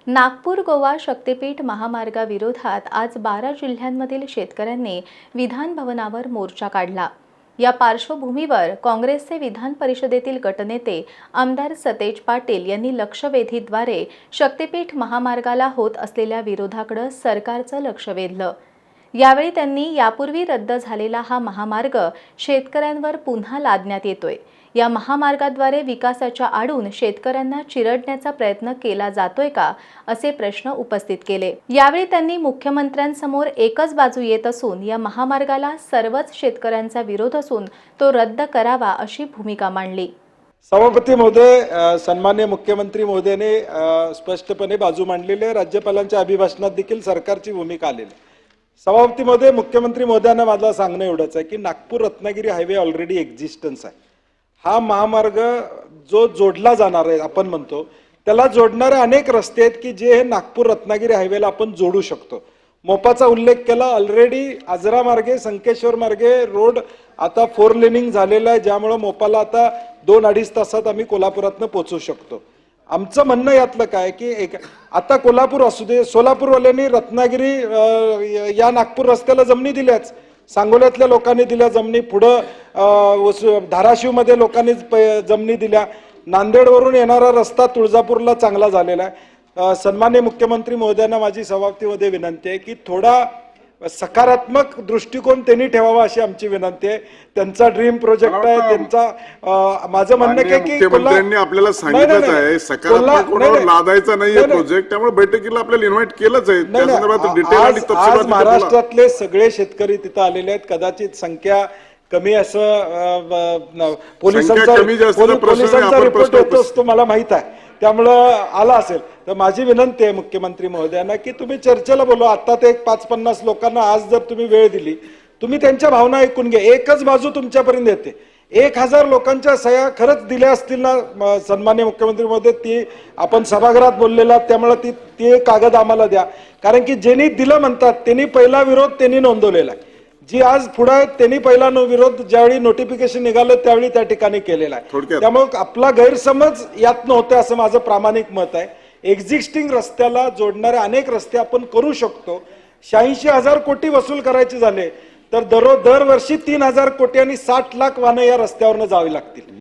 नागपूर गोवा शक्तीपीठ महामार्गाविरोधात आज 12 जिल्ह्यांमधील शेतकऱ्यांनी विधान भवनावर मोर्चा काढला। या पार्श्वभूमीवर काँग्रेसचे विधान परिषदेतील गटनेते आमदार सतेज पाटील यांनी लक्षवेधीद्वारे शक्तीपीठ महामार्गाला होत असलेल्या विरोधाकडे सरकारचं लक्ष वेधलं। यावेळी त्यांनी यापूर्वी रद्द झालेला हा महामार्ग शेतकऱ्यांवर पुन्हा लादण्यात येतोय। या महामार्गाद्वारे विकासाच्या आडून शेतकऱ्यांना चिरडण्याचा प्रयत्न केला जातोय का असे प्रश्न उपस्थित केले। यावेळी त्यांनी मुख्यमंत्र्यांसमोर एकच बाजू येत असून या महामार्गाला सर्वच शेतकऱ्यांचा विरोध असून तो रद्द करावा अशी भूमिका मांडली। सभापती महोदय, सन्माननीय मुख्यमंत्री महोदयाने स्पष्टपणे बाजू मांडलेली आहे। राज्यपालांच्या अभिभाषणात देखील सरकारची भूमिका आलेली आहे। सभापती महोदय, मुख्यमंत्री महोदयांना माझं सांगणं एवढंच आहे की Nagpur Ratnagiri highway already existence आहे। हा महामार्ग जो जोडला जाणार आहे, आपण म्हणतो त्याला जोडणारे अनेक रस्ते आहेत की जे हे नागपूर रत्नागिरी हायवेला आपण जोडू शकतो। मोपाचा उल्लेख केला, ऑलरेडी आजरा मार्गे संकेश्वर मार्गे रोड आता 4 लेनिंग झालेला आहे, ज्यामुळे मोपाला आता 2-2.5 तासात आम्ही कोल्हापुरातनं पोहोचू शकतो। आमचं म्हणणं यातलं काय की आता कोल्हापूर असू दे, सोलापूरवाल्यांनी रत्नागिरी या नागपूर रस्त्याला जमिनी दिल्याच, सांगोल्यातल्या लोकांनी दिल्या जमिनी, पुढं धाराशिवमध्ये लोकांनी जमिनी दिल्या, नांदेडवरून येणारा रस्ता तुळजापूरला चांगला झालेला आहे। सन्माननीय मुख्यमंत्री महोदयांना माझी सभापतीमध्ये विनंती आहे की थोडा सकारात्मक दृष्टिकोन त्यांनी ठेवावा अशी आमची विनंती आहे। त्यांचा ड्रीम प्रोजेक्ट आहे, त्यांचा माझं म्हणणं आहे की मुख्यमंत्र्यांनी आपल्याला सांगितलंच आहे सकारात्मक कोणावर लादायचा नाहीये प्रोजेक्ट, त्यामुळे बैठकीला आपल्याला इन्व्हाइट केलंच आहे। त्या संदर्भात डिटेल आणि आज महाराष्ट्रातले सगळे शेतकरी तिथं आलेले आहेत। कदाचित संख्या कमी असं पोलिसांचा रिपोर्ट येतो असतो मला माहित आहे, त्यामुळं आला असेल। तर माझी विनंती आहे मुख्यमंत्री महोदयांना की तुम्ही चर्चेला बोलवा। आता ते 5-50 लोकांना आज जर तुम्ही वेळ दिली, तुम्ही त्यांच्या भावना ऐकून घ्या। एकच बाजू तुमच्यापर्यंत येते। 1000 लोकांच्या सह्या खरंच दिल्या असतील ना सन्माननीय मुख्यमंत्री महोदय, ती आपण सभागृहात बोललेला, त्यामुळे ती कागद आम्हाला द्या। कारण की ज्यांनी दिलं म्हणतात त्यांनी पहिला विरोध त्यांनी नोंदवलेला आहे। जी आज पुढे त्यांनी पहिला विरोध ज्यावेळी नोटिफिकेशन निघालं त्यावेळी त्या ठिकाणी केलेला आहे। त्यामुळे आपला गैरसमज यात नव्हता असं माझं प्रामाणिक मत आहे। एक्झिस्टिंग रस्त्याला जोडणारे अनेक रस्ते आपण करू शकतो। 86,000 कोटी वसूल करायचे झाले तर दरवर्षी 3,000 कोटी आणि 60 लाख वाहनं या रस्त्यावरनं जावी लागतील।